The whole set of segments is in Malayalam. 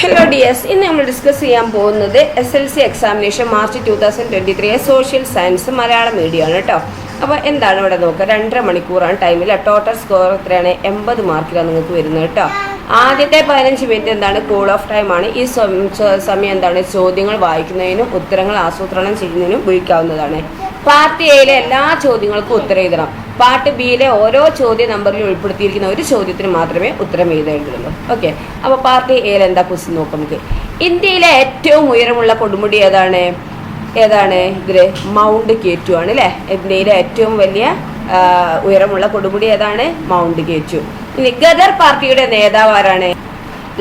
ഹലോ ഡിയേഴ്സ്, ഇന്ന് നമ്മൾ ഡിസ്കസ് ചെയ്യാൻ പോകുന്നത് SLC examination March 2023 social science Malayalam medium ആണ് കേട്ടോ. അപ്പോൾ എന്താണ് ഇവിടെ നോക്കുക, 2.5 മണിക്കൂറാണ് ടൈമിൽ. ടോട്ടൽ സ്കോർ എത്രയാണ്? 80 മാർക്കിലാണ് നിങ്ങൾക്ക് വരുന്നത് കേട്ടോ. ആദ്യത്തെ 15 മിനിറ്റ് എന്താണ്, കൂൾ ഓഫ് ടൈമാണ്. ഈ സമയം എന്താണ്, ചോദ്യങ്ങൾ വായിക്കുന്നതിനും ഉത്തരങ്ങൾ ആസൂത്രണം ചെയ്യുന്നതിനും ഉപയോഗിക്കാവുന്നതാണ്. പാർട്ട് എയിലെ എല്ലാ ചോദ്യങ്ങൾക്കും ഉത്തരം എഴുതണം. പാർട്ട് ബിയിലെ ഓരോ ചോദ്യ നമ്പറിൽ ഉൾപ്പെടുത്തിയിരിക്കുന്ന ഒരു ചോദ്യത്തിന് മാത്രമേ ഉത്തരം എഴുതേണ്ടതുള്ളൂ. ഓക്കെ, അപ്പോൾ പാർട്ട് എയിൽ എന്താ ക്വസ്റ്റ്യൻ നോക്കാം നമുക്ക്. ഇന്ത്യയിലെ ഏറ്റവും ഉയരമുള്ള കൊടുമുടി ഏതാണ്? ഇതില് മൗണ്ട് കേറ്റു ആണ് അല്ലേ. ഇന്ത്യയിലെ ഏറ്റവും വലിയ ഉയരമുള്ള കൊടുമുടി ഏതാണ്? മൗണ്ട് കേറ്റു. ഇനി ഗദർ പാർട്ടിയുടെ നേതാവ് ആരാണ്?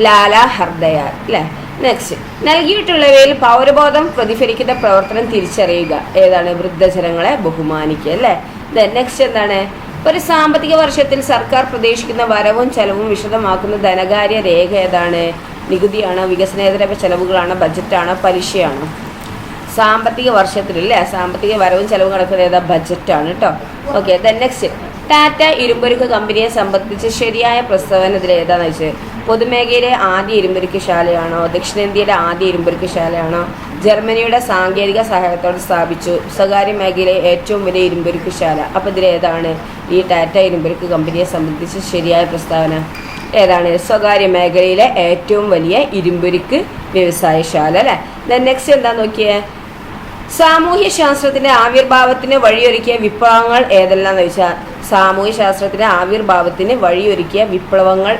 ലാല ഹർദയാൽ അല്ലേ. നെക്സ്റ്റ്, നൽകിയിട്ടുള്ളവയിൽ പൗരബോധം പ്രതിഫലിക്കുന്ന പ്രവർത്തനം തിരിച്ചറിയുക. ഏതാണ്? വൃദ്ധജനങ്ങളെ ബഹുമാനിക്കുക അല്ലേ. നെക്സ്റ്റ് എന്താണ്? ഒരു സാമ്പത്തിക വർഷത്തിൽ സർക്കാർ പ്രതീക്ഷിക്കുന്ന വരവും ചെലവും വിശദമാക്കുന്ന ധനകാര്യ രേഖ ഏതാണ്? നികുതിയാണോ, വികസനേതര ചെലവുകളാണോ, ബജറ്റാണോ, പലിശയാണോ? സാമ്പത്തിക വർഷത്തിലല്ലേ സാമ്പത്തിക വരവും ചെലവും കണക്കുന്നത് ഏതാ? ബജറ്റാണ് കേട്ടോ. ഓക്കെ, നെക്സ്റ്റ്, ടാറ്റ ഇരുമ്പുരുക്ക് കമ്പനിയെ സംബന്ധിച്ച് ശരിയായ പ്രസ്താവന ഇതിൽ ഏതാണെന്ന് വെച്ചാൽ, പൊതുമേഖലയിലെ ആദ്യ ഇരുമ്പുരുക്ക് ശാലയാണോ, ദക്ഷിണേന്ത്യയിലെ ആദ്യ ഇരുമ്പുരുക്ക് ശാലയാണോ, ജർമ്മനിയുടെ സാങ്കേതിക സഹായത്തോടെ സ്ഥാപിച്ചു, സ്വകാര്യ മേഖലയിലെ ഏറ്റവും വലിയ ഇരുമ്പുരുക്ക് ശാല. അപ്പോൾ ഇതിലേതാണ് ഈ ടാറ്റ ഇരുമ്പുരുക്ക് കമ്പനിയെ സംബന്ധിച്ച് ശരിയായ പ്രസ്താവന? ഏതാണ്? സ്വകാര്യ മേഖലയിലെ ഏറ്റവും വലിയ ഇരുമ്പുരുക്ക് വ്യവസായശാല അല്ലേ. നെക്സ്റ്റ് എന്താ നോക്കിയേ, സാമൂഹ്യ ശാസ്ത്രത്തിന്റെ ആവിർഭാവത്തിന് വഴിയൊരുക്കിയ വിപ്ലവങ്ങൾ ഏതെല്ലാം എന്ന് വെച്ചാൽ, സാമൂഹ്യ ശാസ്ത്രത്തിന്റെ ആവിർഭാവത്തിന് വഴിയൊരുക്കിയ വിപ്ലവങ്ങൾ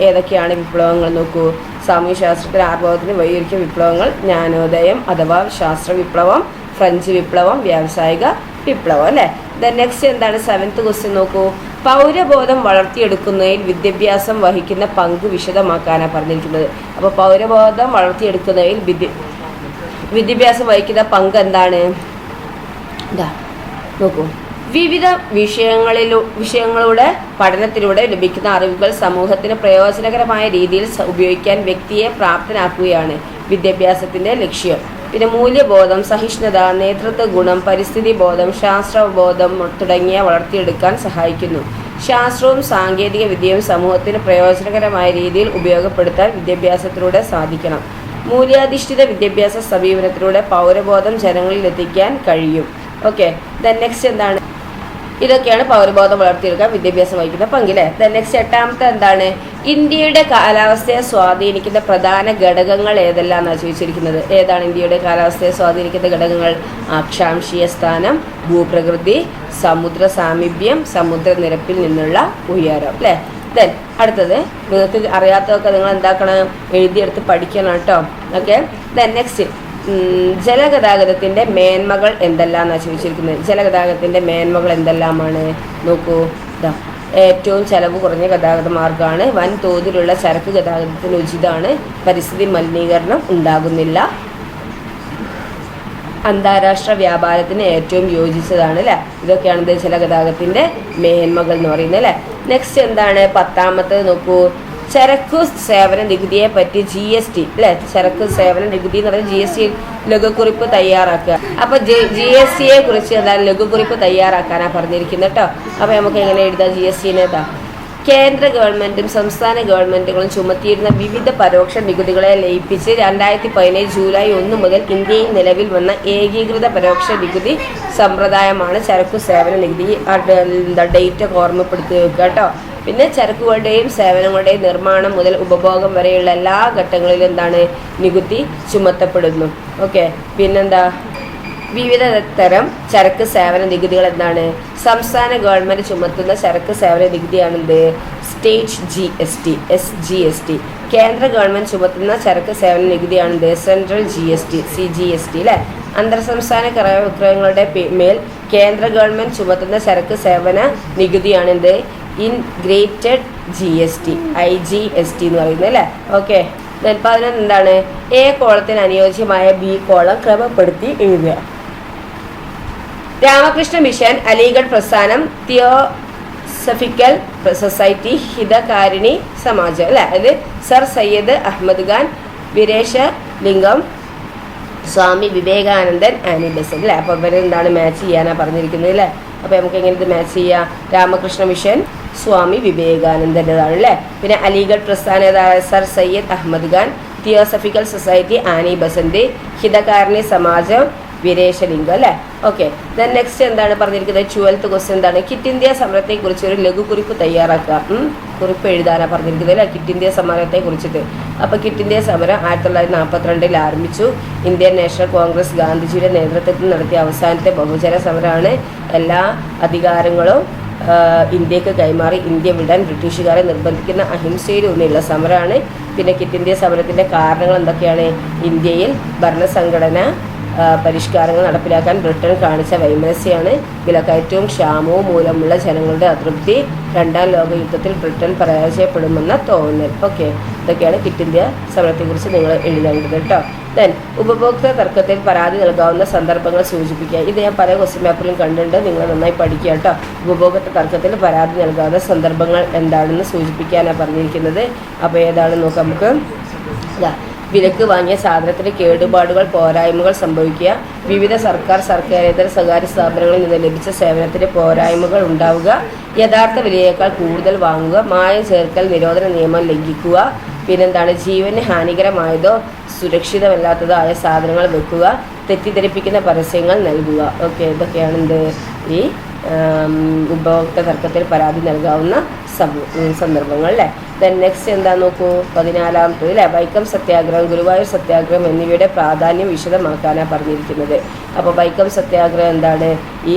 ഏതൊക്കെയാണ് വിപ്ലവങ്ങൾ? നോക്കൂ, സാമൂഹ്യ ശാസ്ത്രത്തിന്റെ ആവിർഭാവത്തിന് വഴിയൊരുക്കിയ വിപ്ലവങ്ങൾ: ജ്ഞാനോദയം അഥവാ ശാസ്ത്ര വിപ്ലവം, ഫ്രഞ്ച് വിപ്ലവം, വ്യാവസായിക വിപ്ലവം അല്ലേ. നെക്സ്റ്റ് എന്താണ്? 7th ക്വസ്റ്റ്യൻ നോക്കൂ, പൗരബോധം വളർത്തിയെടുക്കുന്നതിൽ വിദ്യാഭ്യാസം വഹിക്കുന്ന പങ്ക് വിശദമാക്കാനാണ് പറഞ്ഞിരിക്കുന്നത്. അപ്പോൾ പൗരബോധം വളർത്തിയെടുക്കുന്നതിൽ വിദ്യാഭ്യാസം വഹിക്കുന്ന പങ്ക് എന്താണ്? നോക്കൂ, വിവിധ വിഷയങ്ങളുടെ പഠനത്തിലൂടെ ലഭിക്കുന്ന അറിവുകൾ സമൂഹത്തിന് പ്രയോജനകരമായ രീതിയിൽ ഉപയോഗിക്കാൻ വ്യക്തിയെ പ്രാപ്തനാക്കുകയാണ് വിദ്യാഭ്യാസത്തിന്റെ ലക്ഷ്യം. പിന്നെ മൂല്യബോധം, സഹിഷ്ണുത, നേതൃത്വ ഗുണം, പരിസ്ഥിതി ബോധം, ശാസ്ത്രബോധം തുടങ്ങിയ വളർത്തിയെടുക്കാൻ സഹായിക്കുന്നു. ശാസ്ത്രവും സാങ്കേതിക വിദ്യയും സമൂഹത്തിന് പ്രയോജനകരമായ രീതിയിൽ ഉപയോഗപ്പെടുത്താൻ വിദ്യാഭ്യാസത്തിലൂടെ സാധിക്കണം. മൂല്യാധിഷ്ഠിത വിദ്യാഭ്യാസ സമീപനത്തിലൂടെ പൗരബോധം ജനങ്ങളിൽ എത്തിക്കാൻ കഴിയും. ഓക്കെ, നെക്സ്റ്റ് എന്താണ്? ഇതൊക്കെയാണ് പൗരബോധം വളർത്തിയെടുക്കാൻ വിദ്യാഭ്യാസം വഹിക്കുന്ന പങ്കില്ലേ. നെക്സ്റ്റ് 8ാമത്തെ എന്താണ്? ഇന്ത്യയുടെ കാലാവസ്ഥയെ സ്വാധീനിക്കുന്ന പ്രധാന ഘടകങ്ങൾ ഏതെല്ലാം എന്നാണ് ചോദിച്ചിരിക്കുന്നത്. ഏതാണ് ഇന്ത്യയുടെ കാലാവസ്ഥയെ സ്വാധീനിക്കുന്ന ഘടകങ്ങൾ? അക്ഷാംശീയ സ്ഥാനം, ഭൂപ്രകൃതി, സമുദ്ര സാമീപ്യം, സമുദ്രനിരപ്പിൽ നിന്നുള്ള ഉയരം അല്ലേ. അടുത്തത്, നിങ്ങൾക്ക് അറിയാത്തതൊക്കെ നിങ്ങൾ എന്താക്കണം, എഴുതിയെടുത്ത് പഠിക്കണം കേട്ടോ. ഓക്കെ, നെക്സ്റ്റ്, ജലഗതാഗതത്തിന്റെ മേന്മകൾ എന്തെല്ലാമെന്നാണ് ചോദിച്ചിരിക്കുന്നത്. ജലഗതാഗതത്തിന്റെ മേന്മകൾ എന്തെല്ലാമാണ്? നോക്കൂ, ഏറ്റവും ചെലവ് കുറഞ്ഞ ഗതാഗത മാർഗ്ഗമാണ്, വൻതോതിലുള്ള ചരക്ക് ഗതാഗതത്തിന് ഉചിതമാണ്, പരിസ്ഥിതി മലിനീകരണം ഉണ്ടാകുന്നില്ല, അന്താരാഷ്ട്ര വ്യാപാരത്തിന് ഏറ്റവും യോജിച്ചതാണ് അല്ലേ. ഇതൊക്കെയാണ് ജലഗതാഗതത്തിന്റെ മേന്മകൾ എന്ന് പറയുന്നത് അല്ലേ. നെക്സ്റ്റ് എന്താണ്? 10ാമത്തെ നോക്കൂ, ചരക്കു സേവന നികുതിയെ പറ്റി GST അല്ലെ. ചരക്ക് സേവന നികുതി എന്ന് പറയുന്നത് GST ലഘുക്കുറിപ്പ് തയ്യാറാക്കുക. അപ്പൊ GSTയെ കുറിച്ച് എന്താണ് ലഘുക്കുറിപ്പ് തയ്യാറാക്കാനാണ് പറഞ്ഞിരിക്കുന്നത് കേട്ടോ. അപ്പൊ നമുക്ക് എങ്ങനെ എഴുതാം GSTനെ? കേന്ദ്ര ഗവൺമെന്റും സംസ്ഥാന ഗവൺമെന്റുകളും ചുമത്തിയിരുന്ന വിവിധ പരോക്ഷ നികുതികളെ ലയിപ്പിച്ച് 2017 ജൂലൈ 1 മുതൽ ഇന്ത്യയിൽ നിലവിൽ വന്ന ഏകീകൃത പരോക്ഷ നികുതി സമ്പ്രദായമാണ് ചരക്കു സേവന നികുതി. ഡേറ്റ് ഒക്കെ ഓർമ്മപ്പെടുത്തി വെക്കുക കേട്ടോ. പിന്നെ ചരക്കുകളുടെയും സേവനങ്ങളുടെയും നിർമ്മാണം മുതൽ ഉപഭോഗം വരെയുള്ള എല്ലാ ഘട്ടങ്ങളിലും എന്താണ് നികുതി ചുമത്തപ്പെടുന്നു. ഓക്കെ, പിന്നെന്താ? വിവിധ തരം ചരക്ക് സേവന നികുതികൾ എന്താണ്? സംസ്ഥാന ഗവൺമെന്റ് ചുമത്തുന്ന ചരക്ക് സേവന നികുതിയാണെന്ത്? State SGST. കേന്ദ്ര ഗവൺമെന്റ് ചുമത്തുന്ന ചരക്ക് സേവന നികുതിയാണെന്ത്? സെൻട്രൽ CGST അല്ലെ. അന്തർ സംസ്ഥാന ക്രയവിക്രയങ്ങളുടെ മേൽ കേന്ദ്ര ഗവൺമെന്റ് ചുമത്തുന്ന ചരക്ക് സേവന നികുതിയാണെന്ത്? ഇൻഗ്രേറ്റഡ് IGST എന്ന് പറയുന്നത് അല്ലേ. ഓക്കെ, 11 എന്താണ്? A കോളത്തിന് അനുയോജ്യമായ B കോളം ക്രമപ്പെടുത്തി എഴുതുക. രാമകൃഷ്ണ മിഷൻ, അലിഗഡ് പ്രസ്ഥാനം, തിയോസഫിക്കൽ സൊസൈറ്റി, ഹിതകാരിണി സമാജം അല്ലെ. അത് സർ സയ്യദ് അഹമ്മദ് ഖാൻ, വീരേശലിംഗം, സ്വാമി വിവേകാനന്ദൻ, ആനി ബെസന്റ് അല്ലേ. അപ്പോൾ ഇവരെ എന്താണ് മാച്ച് ചെയ്യാനാണ് പറഞ്ഞിരിക്കുന്നത് അല്ലേ. അപ്പോൾ നമുക്ക് എങ്ങനെ ഇത് മാച്ച് ചെയ്യാം? രാമകൃഷ്ണ മിഷൻ സ്വാമി വിവേകാനന്ദൻ്റെതാണ് അല്ലേ. പിന്നെ അലിഗഡ് പ്രസ്ഥാന sir Syed Ahmed Khan, theosophical society Annie Besant, Hitakarini Samajam Veeresalingam അല്ലേ. ഓക്കെ, ദെൻ നെക്സ്റ്റ് എന്താണ് പറഞ്ഞിരിക്കുന്നത്? 12th ക്വസ്റ്റ്യൻ എന്താണ്? കിറ്റ് ഇന്ത്യ സമരത്തെക്കുറിച്ച് ഒരു ലഘുക്കുറിപ്പ് തയ്യാറാക്കുക. കുറിപ്പ് എഴുതാനാണ് പറഞ്ഞിരിക്കുന്നത് അല്ലേ, കിറ്റ് ഇന്ത്യ സമരത്തെ കുറിച്ചിട്ട്. അപ്പോൾ കിറ്റ് ഇന്ത്യ സമരം 1942 ആരംഭിച്ചു. ഇന്ത്യൻ നാഷണൽ കോൺഗ്രസ് ഗാന്ധിജിയുടെ നേതൃത്വത്തിൽ നടത്തിയ അവസാനത്തെ ബഹുജന സമരമാണ്. എല്ലാ അധികാരങ്ങളും ഇന്ത്യക്ക് കൈമാറി ഇന്ത്യ വിടാൻ ബ്രിട്ടീഷുകാരെ നിർബന്ധിക്കുന്ന അഹിംസയിലൂന്നിയുള്ള സമരമാണ്. പിന്നെ കിറ്റ് ഇന്ത്യ സമരത്തിൻ്റെ കാരണങ്ങൾ എന്തൊക്കെയാണ്? ഇന്ത്യയിൽ ഭരണസംഘടന പരിഷ്കാരങ്ങൾ നടപ്പിലാക്കാൻ ബ്രിട്ടൻ കാണിച്ച വൈമനസ്യമാണ്. വിലക്കയറ്റവും ക്ഷാമവും മൂലമുള്ള ജനങ്ങളുടെ അതൃപ്തി, രണ്ടാം ലോക യുദ്ധത്തിൽ ബ്രിട്ടൻ പരാജയപ്പെടുമെന്ന തോന്നൽ. ഓക്കെ, ഇതൊക്കെയാണ് കിറ്റ് ഇന്ത്യ സമരത്തെക്കുറിച്ച് നിങ്ങൾ എഴുതേണ്ടത് കേട്ടോ. ദെൻ ഉപഭോക്തൃ തർക്കത്തിൽ പരാതി നൽകാവുന്ന സന്ദർഭങ്ങൾ സൂചിപ്പിക്കുക. ഇത് ഞാൻ പല ക്വസ്റ്റ്യൻ പേപ്പറിലും കണ്ടിട്ടുണ്ട്, നിങ്ങൾ നന്നായി പഠിക്കുക കേട്ടോ. ഉപഭോക്തൃ തർക്കത്തിൽ പരാതി നൽകാവുന്ന സന്ദർഭങ്ങൾ എന്താണെന്ന് സൂചിപ്പിക്കാനാണ് പറഞ്ഞിരിക്കുന്നത്. അപ്പോൾ ഏതാണെന്ന് നോക്കാം നമുക്ക്. ഇതാ, വിലക്ക് വാങ്ങിയ സാധനത്തിന് കേടുപാടുകൾ പോരായ്മകൾ സംഭവിക്കുക, വിവിധ സർക്കാരേതര സ്വകാര്യ സ്ഥാപനങ്ങളിൽ നിന്ന് ലഭിച്ച സേവനത്തിന് പോരായ്മകൾ ഉണ്ടാവുക, യഥാർത്ഥ വിലയേക്കാൾ കൂടുതൽ വാങ്ങുക, മായം ചേർക്കൽ നിരോധന നിയമം ലംഘിക്കുക, പിന്നെന്താണ്? ജീവന് ഹാനികരമായതോ സുരക്ഷിതമല്ലാത്തതോ ആയ സാധനങ്ങൾ വെക്കുക, തെറ്റിദ്ധരിപ്പിക്കുന്ന പരസ്യങ്ങൾ നൽകുക. ഓക്കെ, ഇതൊക്കെയാണ് എന്ത് ഈ ഉപഭോക്തൃ തർക്കത്തിൽ പരാതി നൽകാവുന്ന സന്ദർഭങ്ങൾ അല്ലേ. ദെൻ നെക്സ്റ്റ് എന്താ നോക്കൂ, 14ാമത്തേത് അല്ലേ, വൈക്കം സത്യാഗ്രഹം, ഗുരുവായൂർ സത്യാഗ്രഹം എന്നിവയുടെ പ്രാധാന്യം വിശദമാക്കാനാണ് പറഞ്ഞിരിക്കുന്നത്. അപ്പോൾ വൈക്കം സത്യാഗ്രഹം എന്താണ്? ഈ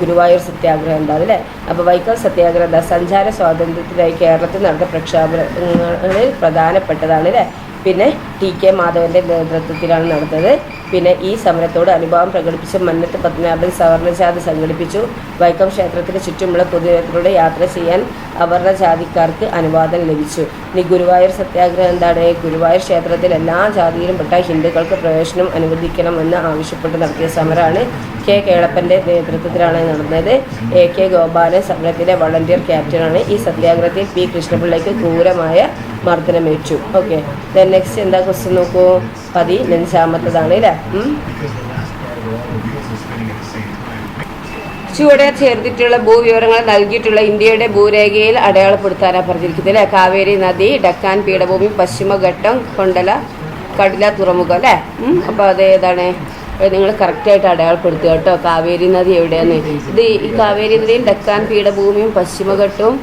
ഗുരുവായൂർ സത്യാഗ്രഹം എന്താണ് അല്ലേ. അപ്പോൾ വൈക്കം സത്യാഗ്രഹം എന്താ? സഞ്ചാര സ്വാതന്ത്ര്യത്തിനായി കേരളത്തിൽ നടന്ന പ്രക്ഷോഭങ്ങളിൽ പ്രധാനപ്പെട്ടതാണ് അല്ലേ. പിന്നെ ടി.കെ. മാധവൻ്റെ നേതൃത്വത്തിലാണ് നടന്നത്. പിന്നെ ഈ സമരത്തോട് അനുഭാവം പ്രകടിപ്പിച്ച് മന്നത്ത് പത്മനാഭൻ സവർണജാഥ സംഘടിപ്പിച്ചു. വൈക്കം ക്ഷേത്രത്തിന് ചുറ്റുമുള്ള പൊതുനിരത്തിലൂടെ യാത്ര ചെയ്യാൻ അവർണജാതിക്കാർക്ക് അനുവാദം ലഭിച്ചു. ഇനി ഗുരുവായൂർ സത്യാഗ്രഹം എന്താണ്? ഗുരുവായൂർ ക്ഷേത്രത്തിൽ എല്ലാ ജാതിയിലും പെട്ട ഹിന്ദുക്കൾക്ക് പ്രവേശനം അനുവദിക്കണമെന്ന് ആവശ്യപ്പെട്ട് നടത്തിയ സമരമാണ്. കെ. കേളപ്പൻ്റെ നേതൃത്വത്തിലാണ് നടന്നത്. എ.കെ. ഗോപാലൻ സമരത്തിലെ വളണ്ടിയർ ക്യാപ്റ്റനാണ്. ഈ സത്യാഗ്രഹത്തിൽ പി. കൃഷ്ണപിള്ളയ്ക്ക് ക്രൂരമായ മർദ്ദനമേറ്റു. ഓക്കെ, ദെൻ നെക്സ്റ്റ് എന്താ ക്വസ്റ്റ്യൻ നോക്കൂ, 15ാമത്തതാണ് അല്ലേ. ചുവടെ ചേർത്തിട്ടുള്ള ഭൂവിവരങ്ങൾ നൽകിയിട്ടുള്ള ഇന്ത്യയുടെ ഭൂരേഖയിൽ അടയാളപ്പെടുത്താനാണ് പറഞ്ഞിരിക്കുന്നത് അല്ലേ. കാവേരി നദി, ഡക്കാൻ പീഠഭൂമി, പശ്ചിമഘട്ടം, കടില തുറമുഖം അല്ലേ. അപ്പോൾ അത് ഏതാണ്? നിങ്ങൾ കറക്റ്റായിട്ട് അടയാളപ്പെടുത്തുക കേട്ടോ. കാവേരി നദി എവിടെയാണ്? ഇത് ഈ കാവേരി നദിയും ഡക്കാൻ പീഠഭൂമിയും പശ്ചിമഘട്ടവും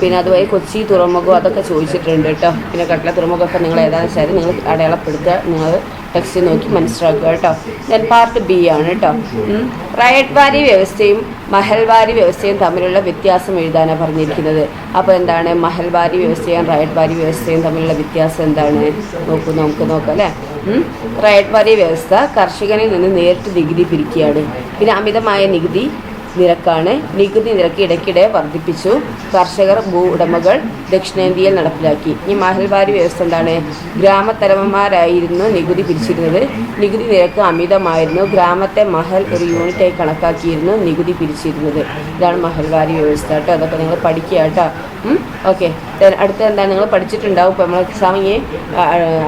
പിന്നെ അതുപോലെ കൊച്ചി തുറമുഖവും അതൊക്കെ ചോദിച്ചിട്ടുണ്ട് കേട്ടോ. പിന്നെ കട്ടില തുറമുഖമൊക്കെ നിങ്ങൾ ഏതാണെന്ന് വെച്ചാൽ നിങ്ങൾ അടയാളപ്പെടുത്തുക, നിങ്ങൾ ടെക്സ്റ്റ് നോക്കി മനസ്സിലാക്കുക കേട്ടോ. ദെൻ പാർട്ട് ബി ആണ് കേട്ടോ. റയട്ട് വാരി വ്യവസ്ഥയും മഹൽവാരി വ്യവസ്ഥയും തമ്മിലുള്ള വ്യത്യാസം എഴുതാനാണ് പറഞ്ഞിരിക്കുന്നത്. അപ്പോൾ എന്താണ് മഹൽവാരി വ്യവസ്ഥയും റയട്ട് വാരി വ്യവസ്ഥയും തമ്മിലുള്ള വ്യത്യാസം എന്താണ്? നമുക്ക് നോക്കാം അല്ലേ. റയട്ട് വാരി വ്യവസ്ഥ കർഷകനിൽ നിന്ന് നേരിട്ട് നികുതി പിരിക്കുകയാണ്. പിന്നെ അമിതമായ നികുതി നിരക്കാണ്. നികുതി നിരക്ക് ഇടയ്ക്കിടെ വർദ്ധിപ്പിച്ചു. കർഷകർ ഭൂ ഉടമകൾ ദക്ഷിണേന്ത്യയിൽ നടപ്പിലാക്കി. ഈ മഹൽവാരി വ്യവസ്ഥ എന്താണ്? ഗ്രാമത്തലവന്മാരായിരുന്നു നികുതി പിരിച്ചിരുന്നത്. നികുതി നിരക്ക് അമിതമായിരുന്നു. ഗ്രാമത്തെ മഹൽ ഒരു യൂണിറ്റായി കണക്കാക്കിയിരുന്നു നികുതി പിരിച്ചിരുന്നത്. ഇതാണ് മഹൽവാരി വ്യവസ്ഥ കേട്ടോ. അതൊക്കെ നിങ്ങൾ പഠിക്കുക കേട്ടോ. ഓക്കെ, അടുത്ത എന്താണ് നിങ്ങൾ പഠിച്ചിട്ടുണ്ടാവും. ഇപ്പോൾ നമ്മൾ എക്സാമിന്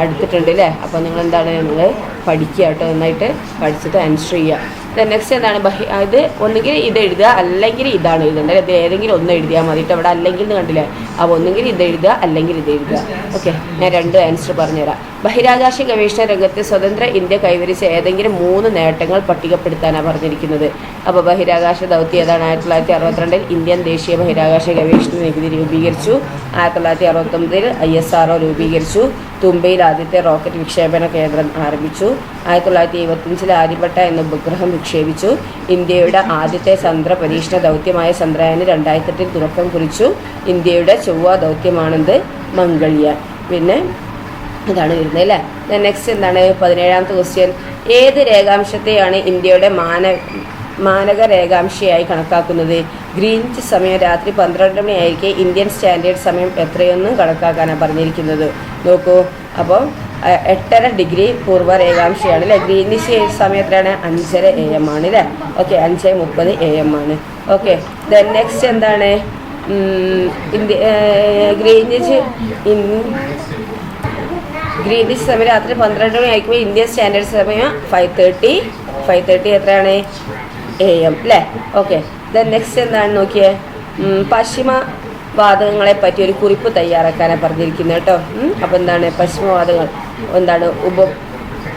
അടുത്തിട്ടുണ്ട് അല്ലേ. അപ്പോൾ നിങ്ങൾ എന്താണ് നിങ്ങൾ പഠിക്കുക കേട്ടോ. നന്നായിട്ട് പഠിച്ചിട്ട് ആൻസർ ചെയ്യുക. നെക്സ്റ്റ് എന്താണ്? ഇത് ഒന്നുകിൽ ഇത് എഴുതുക, അല്ലെങ്കിൽ ഇതാണ് എഴുതേണ്ടത്. ഇത് ഏതെങ്കിലും ഒന്ന് എഴുതിയാൽ മതി കേട്ടോ. ഇവിടെ അല്ലെങ്കിൽ എന്ന് കണ്ടില്ലേ. അപ്പോൾ ഒന്നുകിൽ ഇത് എഴുതുക, അല്ലെങ്കിൽ ഇത് എഴുതുക. ഓക്കെ, ഞാൻ 2 ആൻസർ പറഞ്ഞുതരാം. ബഹിരാകാശ ഗവേഷണ രംഗത്ത് സ്വതന്ത്ര ഇന്ത്യ കൈവരിച്ച ഏതെങ്കിലും 3 നേട്ടങ്ങൾ പട്ടികപ്പെടുത്താനാണ് പറഞ്ഞിരിക്കുന്നത്. അപ്പോൾ ബഹിരാകാശ ദൗത്യം ഏതാണ്? 1962 ഇന്ത്യൻ ദേശീയ ബഹിരാകാശ ഗവേഷണ നികുതി രൂപീകരിച്ചു. 1969 ISRO രൂപീകരിച്ചു. തുമ്പയിൽ ആദ്യത്തെ റോക്കറ്റ് വിക്ഷേപണ കേന്ദ്രം ആരംഭിച്ചു. 1975 ആര്യഭട്ട എന്ന ഉപഗ്രഹം വിക്ഷേപിച്ചു. ഇന്ത്യയുടെ ആദ്യത്തെ ചന്ദ്ര പരീക്ഷണ ദൗത്യമായ ചന്ദ്രയാന് 2008 തുടക്കം കുറിച്ചു. ഇന്ത്യയുടെ ചൊവ്വ ദൗത്യമാണെന്ത്? മംഗൾയാൻ. പിന്നെ ഇതാണ് വരുന്നത് അല്ലേ. നെക്സ്റ്റ് എന്താണ്? 17ാമത്തെ ക്വസ്റ്റ്യൻ. ഏത് രേഖാംശത്തെയാണ് ഇന്ത്യയുടെ മാനക രേഖാംശയായി കണക്കാക്കുന്നത്? ഗ്രീനിച്ച് സമയം രാത്രി 12 മണിയായിരിക്കെ ഇന്ത്യൻ സ്റ്റാൻഡേർഡ് സമയം എത്രയൊന്നും കണക്കാക്കാനാണ് പറഞ്ഞിരിക്കുന്നത്. നോക്കൂ, അപ്പോൾ 8:30 ഡിഗ്രി പൂർവ്വ രേഖാംശയാണ് അല്ലേ. ഗ്രീനിച്ച് സമയം എത്രയാണ്? 5:30 AM ആണ് അല്ലേ. ഓക്കെ, 5:30 AM ആണ്. ഓക്കെ, ദെൻ നെക്സ്റ്റ് എന്താണ്? ഗ്രീനിച്ച് സമയം രാത്രി 12 മണി ആയിരിക്കുമ്പോൾ ഇന്ത്യൻ സ്റ്റാൻഡേർഡ് സമയം 5:30 എത്രയാണ്? AM അല്ലേ. ഓക്കെ, ദെൻ നെക്സ്റ്റ് എന്താണ് നോക്കിയേ? വാതകങ്ങളെ പറ്റി ഒരു കുറിപ്പ് തയ്യാറാക്കാനാണ് പറഞ്ഞിരിക്കുന്നത് കേട്ടോ. അപ്പോൾ എന്താണ് പശ്ചിമവാതകങ്ങൾ? എന്താണ്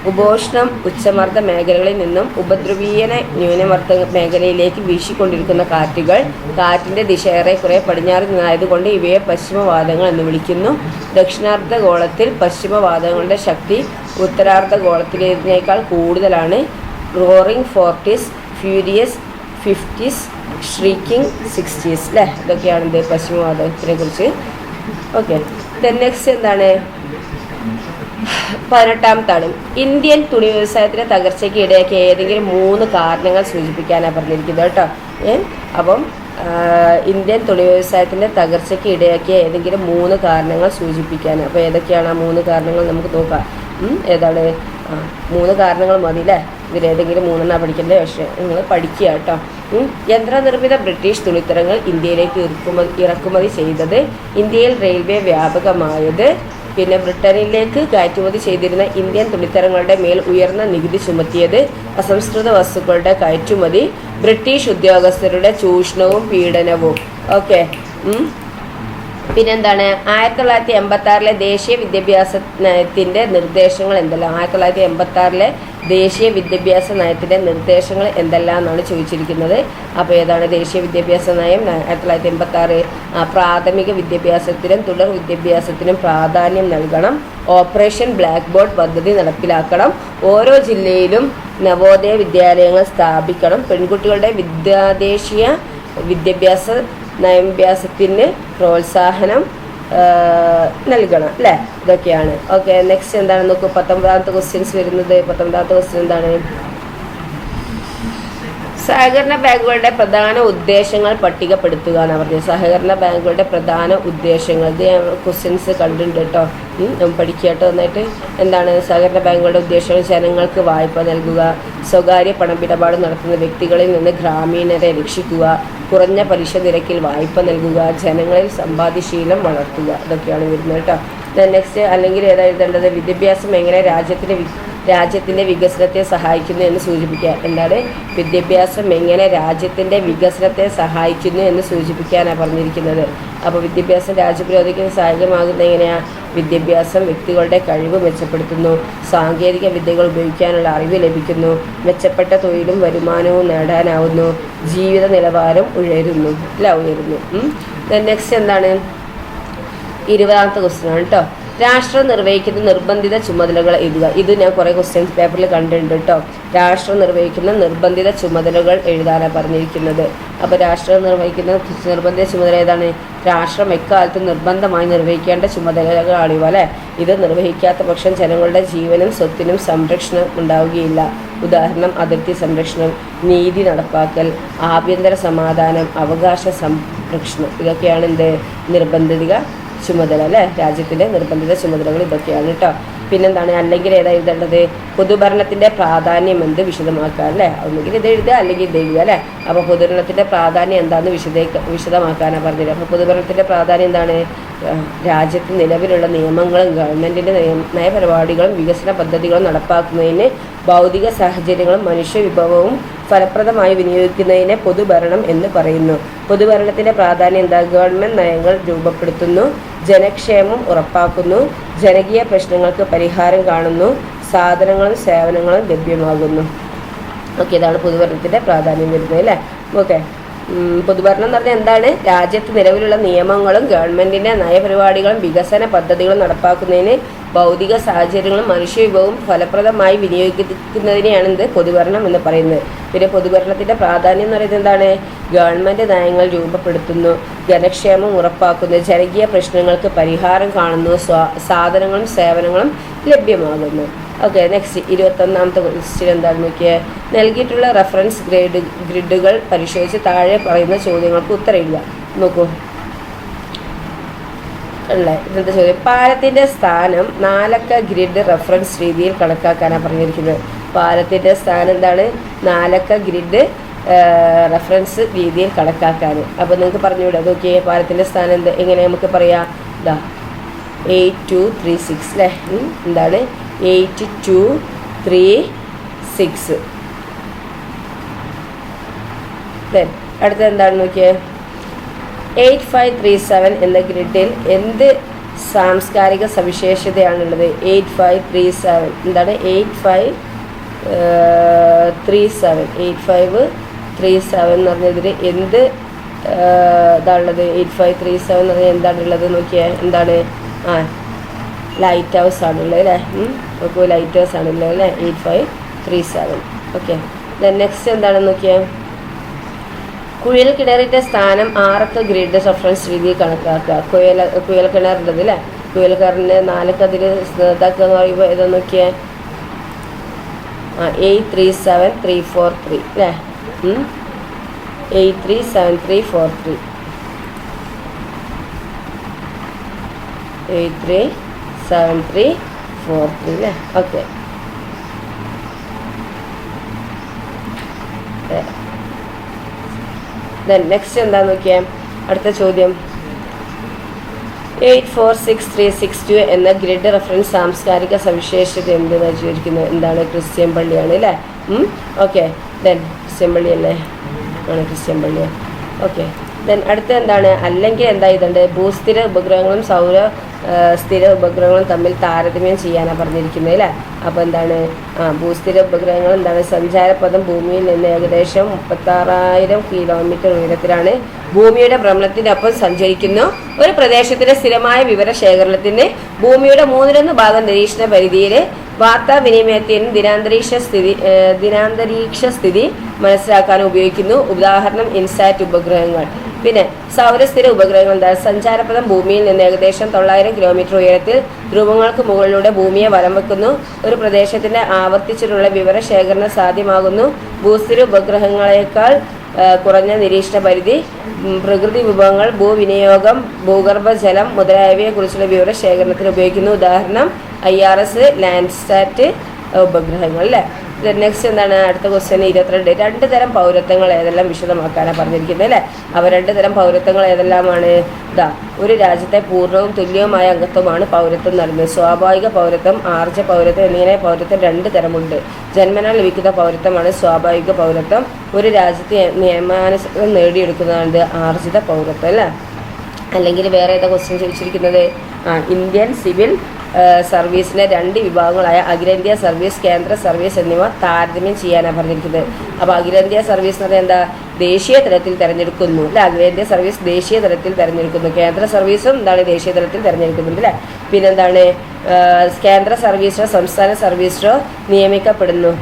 ഉപോഷ്ണം ഉച്ചമർദ്ദ മേഖലകളിൽ നിന്നും ഉപദ്രവീയന ന്യൂനമർദ്ദ മേഖലയിലേക്ക് വീശിക്കൊണ്ടിരിക്കുന്ന കാറ്റുകൾ കാറ്റിൻ്റെ ദിശ ഏറെക്കുറെ പടിഞ്ഞാറ് നിന്നായതുകൊണ്ട് ഇവയെ പശ്ചിമവാതകങ്ങൾ എന്ന് വിളിക്കുന്നു. ദക്ഷിണാർദ്ധഗോളത്തിൽ പശ്ചിമവാതകങ്ങളുടെ ശക്തി ഉത്തരാർദ്ധഗോളത്തിലേതിനേക്കാൾ കൂടുതലാണ്. Roaring 40s, furious 50s, shrieking 60s അല്ലേ? ഇതൊക്കെയാണ് പശ്ചിമവാതകത്തിനെ കുറിച്ച്. ഓക്കെ, നെക്സ്റ്റ് എന്താണ്? 18ാം ഇന്ത്യൻ തുണി വ്യവസായത്തിൻ്റെ തകർച്ചയ്ക്ക് ഇടയാക്കിയ ഏതെങ്കിലും 3 കാരണങ്ങൾ സൂചിപ്പിക്കാനാണ് പറഞ്ഞിരിക്കുന്നത് കേട്ടോ. അപ്പം ഇന്ത്യൻ തുണി വ്യവസായത്തിൻ്റെ തകർച്ചയ്ക്ക് ഇടയാക്കിയ ഏതെങ്കിലും 3 കാരണങ്ങൾ സൂചിപ്പിക്കാൻ. അപ്പോൾ ഏതൊക്കെയാണ് ആ 3 കാരണങ്ങൾ നമുക്ക് നോക്കാം. ഏതാണ്? 3 കാരണങ്ങൾ മതി അല്ലേ? ഇതിലേതെങ്കിലും 3 പഠിക്കേണ്ട വിഷയം നിങ്ങൾ പഠിക്കുക കേട്ടോ. യന്ത്രനിർമ്മിത ബ്രിട്ടീഷ് തുണിത്തരങ്ങൾ ഇന്ത്യയിലേക്ക് ഇറക്കുമതി ചെയ്തത്, ഇന്ത്യയിൽ റെയിൽവേ വ്യാപകമായത്, പിന്നെ ബ്രിട്ടനിലേക്ക് കയറ്റുമതി ചെയ്തിരുന്ന ഇന്ത്യൻ തുണിത്തരങ്ങളുടെ മേൽ ഉയർന്ന നികുതി ചുമത്തിയത്, അസംസ്കൃത വസ്തുക്കളുടെ കയറ്റുമതി, ബ്രിട്ടീഷ് ഉദ്യോഗസ്ഥരുടെ ചൂഷണവും പീഡനവും. ഓക്കെ, പിന്നെന്താണ്? 1986 ദേശീയ വിദ്യാഭ്യാസ നയത്തിൻ്റെ നിർദ്ദേശങ്ങൾ എന്തെല്ലാം? 1986 ദേശീയ വിദ്യാഭ്യാസ നയത്തിൻ്റെ നിർദ്ദേശങ്ങൾ എന്തെല്ലാം എന്നാണ് ചോദിച്ചിരിക്കുന്നത്. അപ്പോൾ ഏതാണ് ദേശീയ വിദ്യാഭ്യാസ നയം? 1986 പ്രാഥമിക വിദ്യാഭ്യാസത്തിനും തുടർ വിദ്യാഭ്യാസത്തിനും പ്രാധാന്യം നൽകണം. ഓപ്പറേഷൻ ബ്ലാക്ക് ബോർഡ് പദ്ധതി നടപ്പിലാക്കണം. ഓരോ ജില്ലയിലും നവോദയ വിദ്യാലയങ്ങൾ സ്ഥാപിക്കണം. പെൺകുട്ടികളുടെ വിദ്യാദേശീയ വിദ്യാഭ്യാസ നയഭ്യാസത്തിന് പ്രോത്സാഹനം നൽകണം അല്ലേ? ഇതൊക്കെയാണ്. ഓക്കെ, നെക്സ്റ്റ് എന്താണ് നോക്കൂ. 19ാമത്തെ ക്വസ്റ്റ്യൻസ് വരുന്നത്. 19ാമത്തെ ക്വസ്റ്റ്യൻ എന്താണ്? സഹകരണ ബാങ്കുകളുടെ പ്രധാന ഉദ്ദേശങ്ങൾ പട്ടികപ്പെടുത്തുക എന്നാണ് പറഞ്ഞത്. സഹകരണ ബാങ്കുകളുടെ പ്രധാന ഉദ്ദേശങ്ങൾ ഇത് ക്വസ്റ്റ്യൻസ് കണ്ടിട്ടുണ്ട് കേട്ടോ. പഠിക്കുക കേട്ടോ നന്നായിട്ട്. എന്താണ് സഹകരണ ബാങ്കുകളുടെ ഉദ്ദേശങ്ങൾ? ജനങ്ങൾക്ക് വായ്പ നൽകുക, സ്വകാര്യ പണമിടപാട് നടത്തുന്ന വ്യക്തികളിൽ നിന്ന് ഗ്രാമീണരെ രക്ഷിക്കുക, കുറഞ്ഞ പലിശ നിരക്കിൽ വായ്പ നൽകുക, ജനങ്ങളിൽ സമ്പാദ്യശീലം വളർത്തുക. ഇതൊക്കെയാണ് വരുന്നത് കേട്ടോ. നെക്സ്റ്റ് അല്ലെങ്കിൽ ഏതാ എഴുതേണ്ടത്? വിദ്യാഭ്യാസം എങ്ങനെ രാജ്യത്തിൻ്റെ വികസനത്തെ സഹായിക്കുന്നു എന്ന് സൂചിപ്പിക്കുക. എന്താണ്? വിദ്യാഭ്യാസം എങ്ങനെ രാജ്യത്തിൻ്റെ വികസനത്തെ സഹായിക്കുന്നു എന്ന് സൂചിപ്പിക്കാനാണ് പറഞ്ഞിരിക്കുന്നത്. അപ്പോൾ വിദ്യാഭ്യാസം രാജ്യപുരോഗതിക്ക് സഹായകമാകുന്നത് എങ്ങനെയാണ്? വിദ്യാഭ്യാസം വ്യക്തികളുടെ കഴിവ് മെച്ചപ്പെടുത്തുന്നു, സാങ്കേതിക വിദ്യകൾ ഉപയോഗിക്കാനുള്ള അറിവ് ലഭിക്കുന്നു, മെച്ചപ്പെട്ട തൊഴിലും വരുമാനവും നേടാനാവുന്നു, ജീവിത നിലവാരം ഉയരുന്നു. നെക്സ്റ്റ് എന്താണ്? 20ാമത്തെ ക്വസ്റ്റ്യൻ ആണ് കേട്ടോ. രാഷ്ട്രം നിർവഹിക്കുന്ന നിർബന്ധിത ചുമതലകൾ എഴുതുക. ഇത് ഞാൻ കുറേ ക്വസ്റ്റ്യൻസ് പേപ്പറിൽ കണ്ടിട്ടുണ്ട് കേട്ടോ. രാഷ്ട്രം നിർവഹിക്കുന്ന നിർബന്ധിത ചുമതലകൾ എഴുതാനാണ് പറഞ്ഞിരിക്കുന്നത്. അപ്പോൾ രാഷ്ട്രം നിർവഹിക്കുന്ന നിർബന്ധിത ചുമതല ഏതാണ്? രാഷ്ട്രം എക്കാലത്തും നിർബന്ധമായി നിർവഹിക്കേണ്ട ചുമതലകളാണിവ അല്ലേ? ഇത് നിർവഹിക്കാത്ത പക്ഷം ജനങ്ങളുടെ ജീവനും സ്വത്തിനും സംരക്ഷണം ഉണ്ടാവുകയില്ല. ഉദാഹരണം: അതിർത്തി സംരക്ഷണം, നീതി നടപ്പാക്കൽ, ആഭ്യന്തര സമാധാനം, അവകാശ സംരക്ഷണം. ഇതൊക്കെയാണ് നിർബന്ധിത ചുമതല അല്ലേ? രാജ്യത്തിൻ്റെ നിർബന്ധിത ചുമതലകൾ ഇതൊക്കെയാണ് കേട്ടോ. പിന്നെന്താണ്? അല്ലെങ്കിൽ ഏതാ എഴുതേണ്ടത്? പൊതുഭരണത്തിൻ്റെ പ്രാധാന്യം എന്ത് വിശദമാക്കുക അല്ലേ? ഒന്നുകിൽ ഇത് എഴുതുക അല്ലെങ്കിൽ ഇത് എഴുതുക അല്ലേ? അപ്പോൾ പൊതുഭരണത്തിൻ്റെ പ്രാധാന്യം എന്താണെന്ന് വിശദമാക്കാനാണ് പറഞ്ഞത്. അപ്പോൾ പൊതുഭരണത്തിൻ്റെ പ്രാധാന്യം എന്താണ്? രാജ്യത്ത് നിലവിലുള്ള നിയമങ്ങളും ഗവൺമെൻറ്റിൻ്റെ നയപരിപാടികളും വികസന പദ്ധതികളും നടപ്പാക്കുന്നതിന് ഭൗതിക സാഹചര്യങ്ങളും മനുഷ്യവിഭവവും ഫലപ്രദമായി വിനിയോഗിക്കുന്നതിനെ പൊതുഭരണം എന്ന് പറയുന്നു. പൊതുഭരണത്തിൻ്റെ പ്രാധാന്യം എന്താ? ഗവൺമെൻറ് നയങ്ങൾ രൂപപ്പെടുത്തുന്നു, ജനക്ഷേമം ഉറപ്പാക്കുന്നു, ജനകീയ പ്രശ്നങ്ങൾക്ക് പരിഹാരം കാണുന്നു, സാധനങ്ങളും സേവനങ്ങളും ലഭ്യമാകുന്നു. ഓക്കെ, ഇതാണ് പൊതുഭരണത്തിൻ്റെ പ്രാധാന്യം വരുന്നത് അല്ലേ? ഓക്കെ, പൊതുഭരണം എന്ന് പറഞ്ഞാൽ എന്താണ്? രാജ്യത്ത് നിലവിലുള്ള നിയമങ്ങളും ഗവൺമെൻറ്റിൻ്റെ നയപരിപാടികളും വികസന പദ്ധതികളും നടപ്പാക്കുന്നതിന് ഭൗതിക സാഹചര്യങ്ങളും മനുഷ്യവിഭവവും ഫലപ്രദമായി വിനിയോഗിക്കുന്നതിനെയാണ് പൊതുഭരണം എന്ന് പറയുന്നത്. പിന്നെ പൊതുഭരണത്തിൻ്റെ പ്രാധാന്യം എന്ന് പറയുന്നത് എന്താണ്? ഗവൺമെൻറ് നയങ്ങൾ രൂപപ്പെടുത്തുന്നു, ജനക്ഷേമം ഉറപ്പാക്കുന്നു, ജനകീയ പ്രശ്നങ്ങൾക്ക് പരിഹാരം കാണുന്നു, സാധനങ്ങളും സേവനങ്ങളും ലഭ്യമാകുന്നു. ഓക്കെ, നെക്സ്റ്റ് 21ാമത്തെ ക്വസ്റ്റ്യൻ എന്താണെന്ന് നോക്കിയാൽ, നൽകിയിട്ടുള്ള റെഫറൻസ് ഗ്രിഡുകൾ പരിശോധിച്ച് താഴെ പറയുന്ന ചോദ്യങ്ങൾക്ക് ഉത്തരം എഴുതുക. നോക്കൂ അല്ലേ? ഇന്നത്തെ ചോദ്യം: പാലത്തിൻ്റെ സ്ഥാനം 4 അക്ക ഗ്രിഡ് റെഫറൻസ് രീതിയിൽ കണക്കാക്കാനാണ് പറഞ്ഞിരിക്കുന്നത്. പാലത്തിൻ്റെ സ്ഥാനം എന്താണ്? 4 അക്ക ഗ്രിഡ് റെഫറൻസ് രീതിയിൽ കണക്കാക്കാൻ. അപ്പോൾ നിങ്ങൾക്ക് പറഞ്ഞുകൂടെ? നോക്കിയേ, പാലത്തിൻ്റെ സ്ഥാനം എങ്ങനെ നമുക്ക് പറയാം? 8236 അല്ലേ? എന്താണ്? 8236. അടുത്തത് എന്താണ് നോക്കിയേ? 8537 എന്ന ഗ്രിഡിൽ എന്ത് സാംസ്കാരിക സവിശേഷതയാണുള്ളത്? 8537 എന്താണ്? 8537 എന്ന് പറഞ്ഞതിൽ എന്ത് ഇതാണുള്ളത്? 8537 എന്ന് പറഞ്ഞാൽ എന്താണുള്ളത് നോക്കിയാൽ എന്താണ്? ലൈറ്റ് ഹൗസ് ആണുള്ളത് അല്ലേ? നോക്കൂ, ലൈറ്റ് ഹൗസ് ആണുള്ളത് അല്ലേ? 8537. ഓക്കെ. നെക്സ്റ്റ് എന്താണെന്ന് നോക്കിയാൽ കുഴൽ കിണറിൻ്റെ സ്ഥാനം ആറൊക്കെ ഗ്രിഡ് റഫറൻസ് രീതി കണക്കാക്കുക. കുഴൽ കിണറുള്ളത് അല്ലേ? കുഴൽ കിണറിന് 4 അതിൽ ഇതാക്കുക എന്ന് പറയുമ്പോൾ ഏതാ നോക്കിയാൽ 837343 അല്ലേ? 837343 837343 അല്ലേ? ഓക്കെ. നെക്സ്റ്റ് എന്താന്ന് നോക്കിയാൽ അടുത്ത ചോദ്യം 846362 എന്ന ഗ്രിഡ് റെഫറൻസ് സാംസ്കാരിക സവിശേഷത എന്തെന്ന് ചോദിക്കുന്നത്? എന്താണ്? ക്രിസ്ത്യൻ പള്ളിയാണ് അല്ലേ? ഓക്കെ. ക്രിസ്ത്യൻ പള്ളി അല്ലേ? ആണ്, ക്രിസ്ത്യൻ പള്ളിയാണ്. ഓക്കെ. അടുത്ത എന്താണ്? അല്ലെങ്കിൽ എന്താ ഇതുണ്ട്? ഭൂസ്ഥിര ഉപഗ്രഹങ്ങളും സ്ഥിര ഉപഗ്രഹങ്ങളും തമ്മിൽ താരതമ്യം ചെയ്യാനാണ് പറഞ്ഞിരിക്കുന്നത് അല്ലേ? അപ്പോൾ എന്താണ്? ഭൂസ്ഥിര ഉപഗ്രഹങ്ങൾ എന്താണ്? സഞ്ചാരപഥം ഭൂമിയിൽ നിന്ന് ഏകദേശം 36,000 കിലോമീറ്റർ ഉയരത്തിലാണ്. ഭൂമിയുടെ ഭ്രമണത്തിനൊപ്പം സഞ്ചരിക്കുന്നു. ഒരു പ്രദേശത്തിൻ്റെ സ്ഥിരമായ വിവര ശേഖരണത്തിന് ഭൂമിയുടെ 1/3 ഭാഗം നിരീക്ഷണ പരിധിയിൽ വാർത്താവിനിമയത്തിനും ദിനാന്തരീക്ഷ സ്ഥിതി മനസ്സിലാക്കാൻ ഉപയോഗിക്കുന്നു. ഉദാഹരണം ഇൻസാറ്റ് ഉപഗ്രഹങ്ങൾ. പിന്നെ സൗരസ്ഥിര ഉപഗ്രഹങ്ങൾ എന്താണ്? സഞ്ചാരപഥം ഭൂമിയിൽ നിന്ന് ഏകദേശം 900 കിലോമീറ്റർ ഉയരത്തിൽ ധ്രുവങ്ങൾക്ക് മുകളിലൂടെ ഭൂമിയെ വലം വെക്കുന്നു. ഒരു പ്രദേശത്തിന്റെ ആവർത്തിച്ചിട്ടുള്ള വിവര ശേഖരണം സാധ്യമാകുന്നു. ഭൂസ്ഥിര ഉപഗ്രഹങ്ങളെക്കാൾ കുറഞ്ഞ നിരീക്ഷണ പരിധി, പ്രകൃതി വിഭവങ്ങൾ, ഭൂവിനിയോഗം, ഭൂഗർഭജലം മുതലായവയെക്കുറിച്ചുള്ള വിവര ശേഖരണത്തിന് ഉപയോഗിക്കുന്നു. ഉദാഹരണം IRS ലാൻഡ്സാറ്റ് ഉപഗ്രഹങ്ങൾ അല്ലേ? നെക്സ്റ്റ് എന്താണ്? അടുത്ത ക്വസ്റ്റ്യൻ 22. 2 തരം പൗരത്വങ്ങൾ ഏതെല്ലാം വിശദമാക്കാനാണ് പറഞ്ഞിരിക്കുന്നത് അല്ലേ? അവ 2 തരം പൗരത്വങ്ങൾ ഏതെല്ലാമാണ്? ഒരു രാജ്യത്തെ പൂർണ്ണവും തുല്യവുമായ അംഗത്വമാണ് പൗരത്വം നൽകുന്നത്. സ്വാഭാവിക പൗരത്വം, ആർജ പൗരത്വം എന്നിങ്ങനെ പൗരത്വം 2 തരമുണ്ട്. ജന്മനാൽ ലഭിക്കുന്ന പൗരത്വമാണ് സ്വാഭാവിക പൗരത്വം. ഒരു രാജ്യത്തെ നിയമാനുസൃതം നേടിയെടുക്കുന്നതാണ് ആർജിത പൗരത്വം അല്ലേ? അല്ലെങ്കിൽ വേറെ ഏതാ ക്വസ്റ്റ്യൻ ചോദിച്ചിരിക്കുന്നത്? ഇന്ത്യൻ സിവിൽ സർവീസിനെ 2 വിഭാഗങ്ങളായ അഖിലേന്ത്യാ സർവീസ്, കേന്ദ്ര സർവീസ് എന്നിവ താരതമ്യം ചെയ്യാനാണ് പറഞ്ഞിരിക്കുന്നത്. അപ്പോൾ അഖിലേന്ത്യാ സർവീസ് എന്ന് പറഞ്ഞാൽ എന്താ? ദേശീയ തലത്തിൽ തിരഞ്ഞെടുക്കുന്നു അല്ലേ? അഖിലേന്ത്യാ സർവീസ് ദേശീയ തലത്തിൽ തിരഞ്ഞെടുക്കുന്നു. കേന്ദ്ര സർവീസും എന്താണ്? ദേശീയ തലത്തിൽ തിരഞ്ഞെടുക്കുന്നുണ്ട് അല്ലേ? പിന്നെന്താണ്? കേന്ദ്ര സർവീസോ സംസ്ഥാന സർവീസോ നിയമിക്കപ്പെടുന്നു.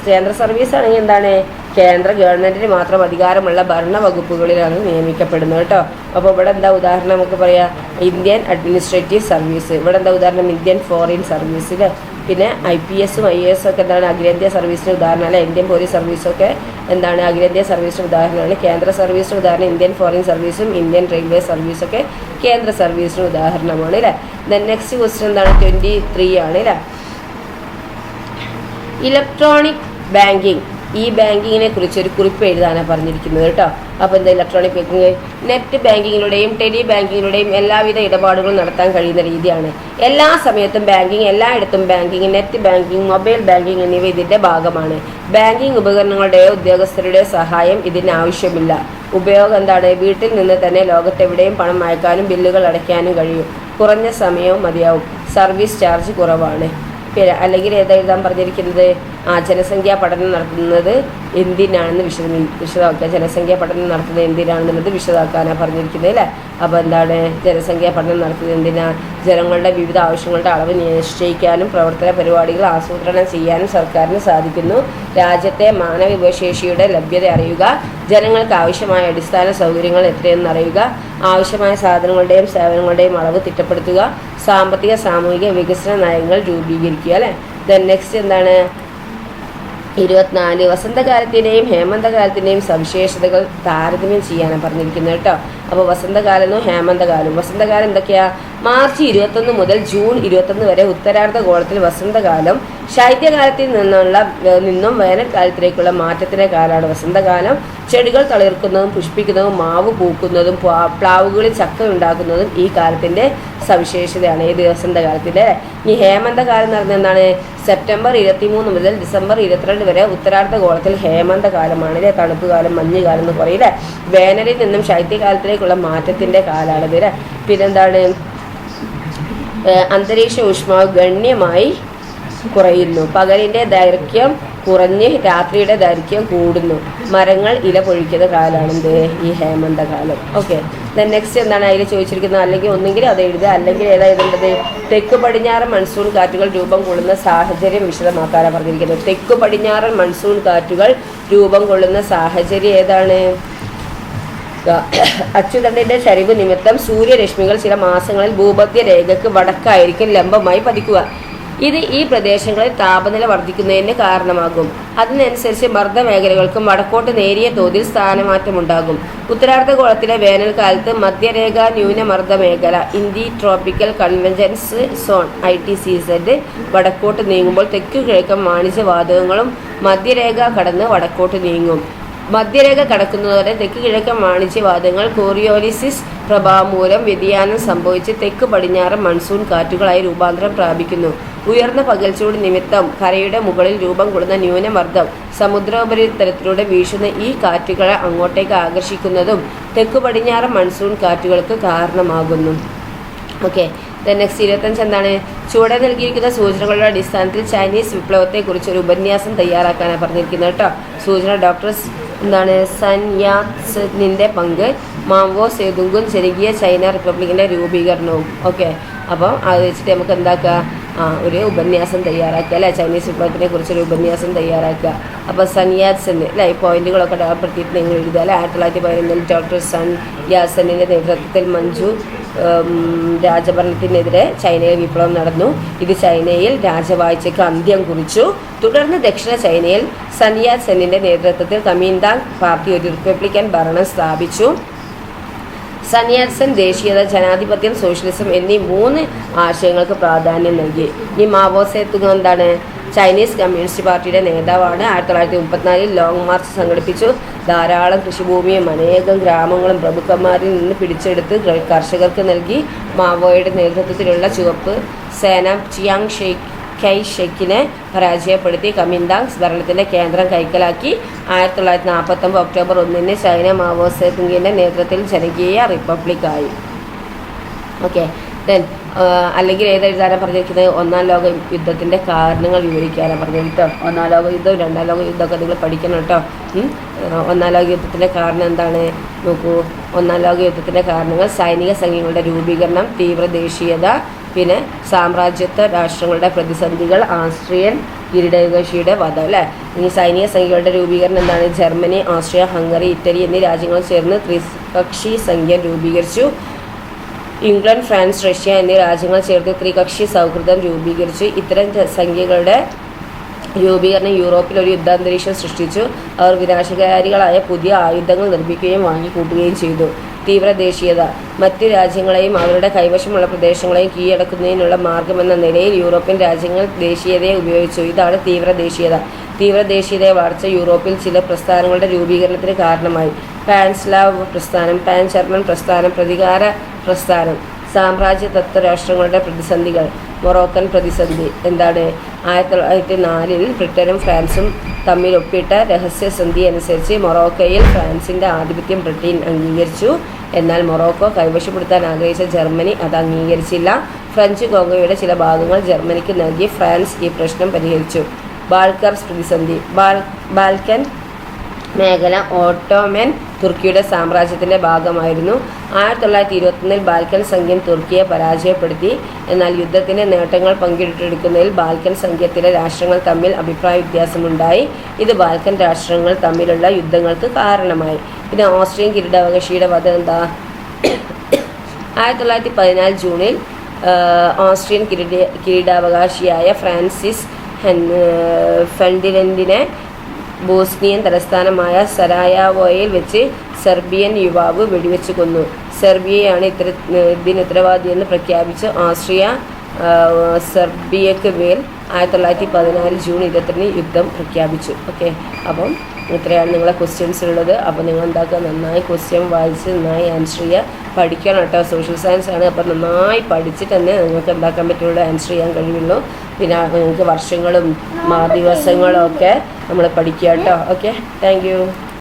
കേന്ദ്ര സർവീസ് ആണെങ്കിൽ എന്താണ്? കേന്ദ്ര ഗവൺമെൻറ്റിന് മാത്രം അധികാരമുള്ള ഭരണ വകുപ്പുകളിലാണ് നിയമിക്കപ്പെടുന്നത് കേട്ടോ. അപ്പോൾ ഇവിടെ എന്താ ഉദാഹരണം നമുക്ക് പറയാം? Indian administrative service. ഇവിടെ എന്താ ഉദാഹരണം? ഇന്ത്യൻ ഫോറിൻ സർവീസിൽ. പിന്നെ IPSഉം IAS ഒക്കെ എന്താണ്? അഖിലേന്ത്യാ സർവീസിന് ഉദാഹരണമല്ല. ഇന്ത്യൻ പോലീസ് സർവീസൊക്കെ എന്താണ്? അഖിലേന്ത്യാ സർവീസിന് ഉദാഹരണമാണ്. കേന്ദ്ര സർവീസിന് ഉദാഹരണം ഇന്ത്യൻ ഫോറിൻ സർവീസും ഇന്ത്യൻ റെയിൽവേ സർവീസൊക്കെ കേന്ദ്ര സർവീസിന് ഉദാഹരണമാണ് അല്ലേ? നെക്സ്റ്റ് ക്വസ്റ്റ്യൻ എന്താണ്? 23 ആണ് അല്ലേ? ഇലക്ട്രോണിക് ബാങ്കിങ്, ബാങ്കിങ്ങിനെ കുറിച്ച് ഒരു കുറിപ്പ് എഴുതാനാണ് പറഞ്ഞിരിക്കുന്നത് കേട്ടോ. അപ്പോൾ എന്താ ഇലക്ട്രോണിക് ബാങ്കിങ്? നെറ്റ് ബാങ്കിങ്ങിലൂടെയും ടെലി ബാങ്കിങ്ങിലൂടെയും എല്ലാവിധ ഇടപാടുകളും നടത്താൻ കഴിയുന്ന രീതിയാണ്. എല്ലാ സമയത്തും ബാങ്കിങ്, എല്ലായിടത്തും banking, net banking, mobile banking എന്നിവ ഇതിൻ്റെ ഭാഗമാണ്. ബാങ്കിങ് ഉപകരണങ്ങളുടെയോ ഉദ്യോഗസ്ഥരുടെയോ സഹായം ഇതിന് ആവശ്യമില്ല. ഉപയോഗം എന്താണ്? വീട്ടിൽ നിന്ന് തന്നെ ലോകത്തെവിടെയും പണം അയക്കാനും ബില്ലുകൾ അടയ്ക്കാനും കഴിയും. കുറഞ്ഞ സമയവും മതിയാവും. സർവീസ് ചാർജ് കുറവാണ്. അല്ലെങ്കിൽ ഏതാ എഴുതാൻ പറഞ്ഞിരിക്കുന്നത്? ജനസംഖ്യാ പഠനം നടത്തുന്നത് എന്തിനാണെന്ന് വിശദമാക്കുക. ജനസംഖ്യാ പഠനം നടത്തുന്നത് എന്തിനാണെന്നുള്ളത് വിശദമാക്കാനാണ് പറഞ്ഞിരിക്കുന്നത് അല്ലേ? അപ്പോൾ എന്താണ്? ജനസംഖ്യാ പഠനം നടത്തുന്നത് എന്തിനാ? ജനങ്ങളുടെ വിവിധ ആവശ്യങ്ങളുടെ അളവ് നിശ്ചയിക്കാനും പ്രവർത്തന പരിപാടികൾ ആസൂത്രണം ചെയ്യാനും സർക്കാരിന് സാധിക്കുന്നു. രാജ്യത്തെ മാനവ വിഭവശേഷിയുടെ ലഭ്യത അറിയുക. ജനങ്ങൾക്ക് ആവശ്യമായ അടിസ്ഥാന സൗകര്യങ്ങൾ എത്രയെന്ന് അറിയുക. ആവശ്യമായ സാധനങ്ങളുടെയും സേവനങ്ങളുടെയും അളവ് തിട്ടപ്പെടുത്തുക. സാമ്പത്തിക സാമൂഹിക വികസന നയങ്ങൾ രൂപീകരിക്കുക അല്ലേ? നെക്സ്റ്റ് എന്താണ്? 24 വസന്തകാലത്തിൻ്റെയും ഹേമന്തകാലത്തിൻ്റെയും സവിശേഷതകൾ താരതമ്യം ചെയ്യാനാണ് പറഞ്ഞിരിക്കുന്നത് കേട്ടോ. അപ്പോൾ വസന്തകാലം ഹേമന്തകാലം. വസന്തകാലം എന്തൊക്കെയാ? മാർച്ച് 21 മുതൽ ജൂൺ 21 വരെ ഉത്തരാർദ്ധഗോളത്തിൽ വസന്തകാലം. ശൈത്യകാലത്തിൽ നിന്നും വേനൽക്കാലത്തിലേക്കുള്ള മാറ്റത്തിന്റെ കാലമാണ് വസന്തകാലം. ചെടികൾ തളിർക്കുന്നതും പുഷ്പിക്കുന്നതും മാവ് പൂക്കുന്നതും പ്ലാവുകളിൽ ചക്ക ഉണ്ടാക്കുന്നതും ഈ കാലത്തിന്റെ സവിശേഷതയാണ്. ഏത്? വസന്തകാലത്തിന്റെ. ഈ ഹേമന്തകാലം എന്ന് പറഞ്ഞാൽ എന്താണ്? സെപ്റ്റംബർ 23 മുതൽ ഡിസംബർ 22 വരെ ഉത്തരാർദ്ധഗോളത്തിൽ ഹേമന്തകാലമാണ് അല്ലേ? തണുപ്പ് കാലം, മഞ്ഞുകാലം എന്ന് പറയില്ലേ? വേനലിൽ നിന്നും ശൈത്യകാലത്തിലേക്കുള്ള മാറ്റത്തിന്റെ കാലമാണിത് അല്ലേ? പിന്നെന്താണ്? അന്തരീക്ഷ ഊഷ്മാവ് ഗണ്യമായി കുറയുന്നു. പകലിന്റെ ദൈർഘ്യം കുറഞ്ഞ് രാത്രിയുടെ ദൈർഘ്യം കൂടുന്നു. മരങ്ങൾ ഇല പൊഴിക്കുന്ന കാലമാണെന്ത്? ഈ ഹേമന്തകാലം. ഓക്കെ, നെക്സ്റ്റ് എന്താണ് അതിൽ ചോദിച്ചിരിക്കുന്നത്? അല്ലെങ്കിൽ ഒന്നെങ്കിൽ അത് എഴുതുക, അല്ലെങ്കിൽ ഏതാ എഴുതേണ്ടത്? തെക്ക് പടിഞ്ഞാറൻ മൺസൂൺ കാറ്റുകൾ രൂപം കൊള്ളുന്ന സാഹചര്യം വിശദമാക്കാനാണ് പറഞ്ഞിരിക്കുന്നത്. തെക്ക് പടിഞ്ഞാറൻ മൺസൂൺ കാറ്റുകൾ രൂപം കൊള്ളുന്ന സാഹചര്യം ഏതാണ്? അച്ചുതണ്ടിന്റെ ചരിവ് നിമിത്തം സൂര്യരശ്മികൾ ചില മാസങ്ങളിൽ ഭൂമധ്യ രേഖയ്ക്ക് വടക്കായിരിക്കും ലംബമായി പതിക്കുക. ഇത് ഈ പ്രദേശങ്ങളിൽ താപനില വർദ്ധിക്കുന്നതിന് കാരണമാകും. അതിനനുസരിച്ച് മർദ്ദമേഖലകൾക്കും വടക്കോട്ട് നേരിയ തോതിൽ സ്ഥാനമാറ്റമുണ്ടാകും. ഉത്തരാർദ്ധഗോളത്തിലെ വേനൽക്കാലത്ത് മധ്യരേഖ ന്യൂനമർദ്ദ മേഖല India tropical convergence zone ITCZ വടക്കോട്ട് നീങ്ങുമ്പോൾ തെക്കു കിഴക്കൻ വാണിജ്യവാതകങ്ങളും മധ്യരേഖ കടന്ന് വടക്കോട്ട് നീങ്ങും. മധ്യരേഖ കടക്കുന്നതോടെ തെക്ക് കിഴക്കൻ വാണിജ്യവാതകങ്ങൾ കോറിയോലിസിസ് പ്രഭാവം മൂലം വ്യതിയാനം സംഭവിച്ച് തെക്ക് പടിഞ്ഞാറൻ മൺസൂൺ കാറ്റുകളായി രൂപാന്തരം പ്രാപിക്കുന്നു. ഉയർന്ന പകൽച്ചൂട് നിമിത്തം കരയുടെ മുകളിൽ രൂപം കൊള്ളുന്ന ന്യൂനമർദ്ദം സമുദ്രോപരിതലത്തിലൂടെ വീശുന്ന ഈ കാറ്റുകളെ അങ്ങോട്ടേക്ക് ആകർഷിക്കുന്നതും തെക്ക് പടിഞ്ഞാറൻ മൺസൂൺ കാറ്റുകൾക്ക് കാരണമാകുന്നു. ഓക്കെ, നെക്സ്റ്റ് 25 എന്താണ്? ചുവടെ നൽകിയിരിക്കുന്ന സൂചനകളുടെ അടിസ്ഥാനത്തിൽ ചൈനീസ് വിപ്ലവത്തെക്കുറിച്ച് ഒരു ഉപന്യാസം തയ്യാറാക്കാനാണ് പറഞ്ഞിരിക്കുന്നത് കേട്ടോ. സൂചന ഡോക്ടർ എന്താണ്? സൻ യാത്സെന്നിൻ്റെ പങ്ക്, മാവോ സേതുങ്ങും ജനകീയ ചൈന റിപ്പബ്ലിക്കിൻ്റെ രൂപീകരണവും. ഓക്കെ, അപ്പം അത് വെച്ചിട്ട് നമുക്ക് എന്താക്കുക? ഒരു ഉപന്യാസം തയ്യാറാക്കുക അല്ലേ? ചൈനീസ് വിപ്ലവത്തിനെ കുറിച്ചൊരു ഉപന്യാസം തയ്യാറാക്കുക. അപ്പോൾ സൻ യാത്സെൻ അല്ലേ? ഈ പോയിന്റുകളൊക്കെ ഡേർപ്പെടുത്തിയിട്ട് നിങ്ങൾ എഴുതുക അല്ലേ? 1911 ഡോക്ടർ സൻ യാത്സെന്നിൻ്റെ നേതൃത്വത്തിൽ മഞ്ജു രാജഭരണത്തിനെതിരെ ചൈനയിൽ വിപ്ലവം നടന്നു. ഇത് ചൈനയിൽ രാജവാഴ്ചയ്ക്ക് അന്ത്യം കുറിച്ചു. തുടർന്ന് ദക്ഷിണ ചൈനയിൽ സൻ യാത്സെന്നിൻ്റെ നേതൃത്വത്തിൽ കമീന്താങ് പാർട്ടി ഒരു റിപ്പബ്ലിക്കൻ ഭരണം സ്ഥാപിച്ചു. സൻ യാത്സെൻ ദേശീയത, ജനാധിപത്യം, സോഷ്യലിസം എന്നീ 3 ആശയങ്ങൾക്ക് പ്രാധാന്യം നൽകി. ഈ മാവോ സേതുങ് എന്താണ്? ചൈനീസ് കമ്മ്യൂണിസ്റ്റ് പാർട്ടിയുടെ നേതാവാണ്. 1934 ലോങ് മാർച്ച് സംഘടിപ്പിച്ചു. ധാരാളം കൃഷിഭൂമിയും അനേകം ഗ്രാമങ്ങളും പ്രഭുക്കന്മാരിൽ നിന്ന് പിടിച്ചെടുത്ത് കർഷകർക്ക് നൽകി. മാവോയുടെ നേതൃത്വത്തിലുള്ള ചുവപ്പ് സേന ചിയാങ് കൈ ഷെക്കിനെ പരാജയപ്പെടുത്തി കമിന്താങ് ഭരണത്തിൻ്റെ കേന്ദ്രം കൈക്കലാക്കി. 1949 ഒക്ടോബർ 1 ചൈന മാവോ സേതുങ്ങിൻ്റെ നേതൃത്വത്തിൽ ജനകീയ റിപ്പബ്ലിക്കായി. ഓക്കെ, അല്ലെങ്കിൽ ഏതെഴുതാനാണ് പറഞ്ഞിരിക്കുന്നത്? ഒന്നാം ലോക യുദ്ധത്തിൻ്റെ കാരണങ്ങൾ വിവരിക്കാനാണ് പറഞ്ഞത് കേട്ടോ. ഒന്നാം ലോക യുദ്ധവും രണ്ടാം ലോക യുദ്ധമൊക്കെ നിങ്ങൾ പഠിക്കണം കേട്ടോ. ഒന്നാം ലോക യുദ്ധത്തിൻ്റെ കാരണം എന്താണ്? നോക്കൂ, ഒന്നാം ലോക യുദ്ധത്തിൻ്റെ കാരണങ്ങൾ: സൈനിക സംഘങ്ങളുടെ രൂപീകരണം, തീവ്ര ദേശീയത, പിന്നെ സാമ്രാജ്യത്വ രാഷ്ട്രങ്ങളുടെ പ്രതിസന്ധികൾ, ആസ്ട്രിയൻ കിരീടാവകാശിയുടെ വധം അല്ലേ? ഈ സൈനിക സംഖ്യകളുടെ രൂപീകരണം എന്താണ്? ജർമ്മനി, ഓസ്ട്രിയ, ഹംഗറി, ഇറ്റലി എന്നീ രാജ്യങ്ങൾ ചേർന്ന് ത്രികക്ഷി സംഖ്യ രൂപീകരിച്ചു. ഇംഗ്ലണ്ട്, ഫ്രാൻസ്, റഷ്യ എന്നീ രാജ്യങ്ങൾ ചേർത്ത് ത്രികക്ഷി സൗഹൃദം രൂപീകരിച്ചു. ഇത്തരം സംഖ്യകളുടെ രൂപീകരണം യൂറോപ്പിൽ ഒരു യുദ്ധാന്തരീക്ഷം സൃഷ്ടിച്ചു. അവർ വിനാശകാരികളായ പുതിയ ആയുധങ്ങൾ നിർമ്മിക്കുകയും വാങ്ങിക്കൂട്ടുകയും ചെയ്തു. തീവ്ര ദേശീയത: മറ്റു രാജ്യങ്ങളെയും അവരുടെ കൈവശമുള്ള പ്രദേശങ്ങളെയും കീഴടക്കുന്നതിനുള്ള മാർഗമെന്ന നിലയിൽ യൂറോപ്യൻ രാജ്യങ്ങൾ ദേശീയതയെ ഉപയോഗിച്ചു. ഇതാണ് തീവ്ര ദേശീയത. തീവ്ര ദേശീയതയെ വളർച്ച യൂറോപ്പിൽ ചില പ്രസ്ഥാനങ്ങളുടെ രൂപീകരണത്തിന് കാരണമായി. പാൻ സ്ലാവ് പ്രസ്ഥാനം, പാൻ ജർമ്മൻ പ്രസ്ഥാനം, പ്രതികാര പ്രസ്ഥാനം, സാമ്രാജ്യ തത്വരാഷ്ട്രങ്ങളുടെ പ്രതിസന്ധികൾ, മൊറോക്കൻ പ്രതിസന്ധി. എന്താണ്? 1904 ബ്രിട്ടനും ഫ്രാൻസും തമ്മിൽ ഒപ്പിട്ട രഹസ്യസന്ധി അനുസരിച്ച് മൊറോക്കോയിൽ ഫ്രാൻസിൻ്റെ ആധിപത്യം ബ്രിട്ടൻ അംഗീകരിച്ചു. എന്നാൽ മൊറോക്കോ കൈവശപ്പെടുത്താൻ ആഗ്രഹിച്ച ജർമ്മനി അത് അംഗീകരിച്ചില്ല. ഫ്രഞ്ച് കോങ്കോയുടെ ചില ഭാഗങ്ങൾ ജർമ്മനിക്ക് നൽകി ഫ്രാൻസ് ഈ പ്രശ്നം പരിഹരിച്ചു. ബാൽക്കർസ് പ്രതിസന്ധി: ബാൽക്കൻ മേഖല ഓട്ടോമൻ തുർക്കിയുടെ സാമ്രാജ്യത്തിൻ്റെ ഭാഗമായിരുന്നു. 1921 ബാൽക്കൻ സഖ്യം തുർക്കിയെ പരാജയപ്പെടുത്തി. എന്നാൽ യുദ്ധത്തിൻ്റെ നേട്ടങ്ങൾ പങ്കിട്ടെടുക്കുന്നതിൽ ബാൽക്കൻ സഖ്യത്തിലെ രാഷ്ട്രങ്ങൾ തമ്മിൽ അഭിപ്രായ വ്യത്യാസമുണ്ടായി. ഇത് ബാൽക്കൻ രാഷ്ട്രങ്ങൾ തമ്മിലുള്ള യുദ്ധങ്ങൾക്ക് കാരണമായി. പിന്നെ ഓസ്ട്രിയൻ കിരീടാവകാശിയുടെ വധം എന്താ? 1914 ജൂണിൽ ഓസ്ട്രിയൻ കിരീടാവകാശിയായ ഫ്രാൻസിസ് ഫെർഡിനൻഡിനെ ബോസ്നിയൻ തലസ്ഥാനമായ സരായാവോയിൽ വെച്ച് സെർബിയൻ യുവാവ് വെടിവെച്ച് കൊന്നു. സെർബിയയാണ് ഇതിന് ഉത്തരവാദിയെന്ന് പ്രഖ്യാപിച്ച് ഓസ്ട്രിയ സെർബിയക്ക് മേൽ 1914 ജൂൺ 22 യുദ്ധം പ്രഖ്യാപിച്ചു. ഓക്കെ, അപ്പം ഇത്രയാണ് നിങ്ങളെ ക്വസ്റ്റ്യൻസ് ഉള്ളത്. അപ്പോൾ നിങ്ങൾ എന്താക്കുക, നന്നായി ക്വസ്റ്റ്യൻ വായിച്ച് നന്നായി ആൻസർ ചെയ്യുക. പഠിക്കണം കേട്ടോ, സോഷ്യൽ സയൻസ് ആണ്. അപ്പോൾ നന്നായി പഠിച്ചിട്ട് തന്നെ നിങ്ങൾക്ക് എന്താക്കാൻ പറ്റുള്ളൂ, ആൻസർ ചെയ്യാൻ കഴിയുള്ളൂ. പിന്നെ നിങ്ങൾക്ക് വർഷങ്ങളും ദിവസങ്ങളും ഒക്കെ നമ്മൾ പഠിക്കുക കേട്ടോ. Okay, thank you.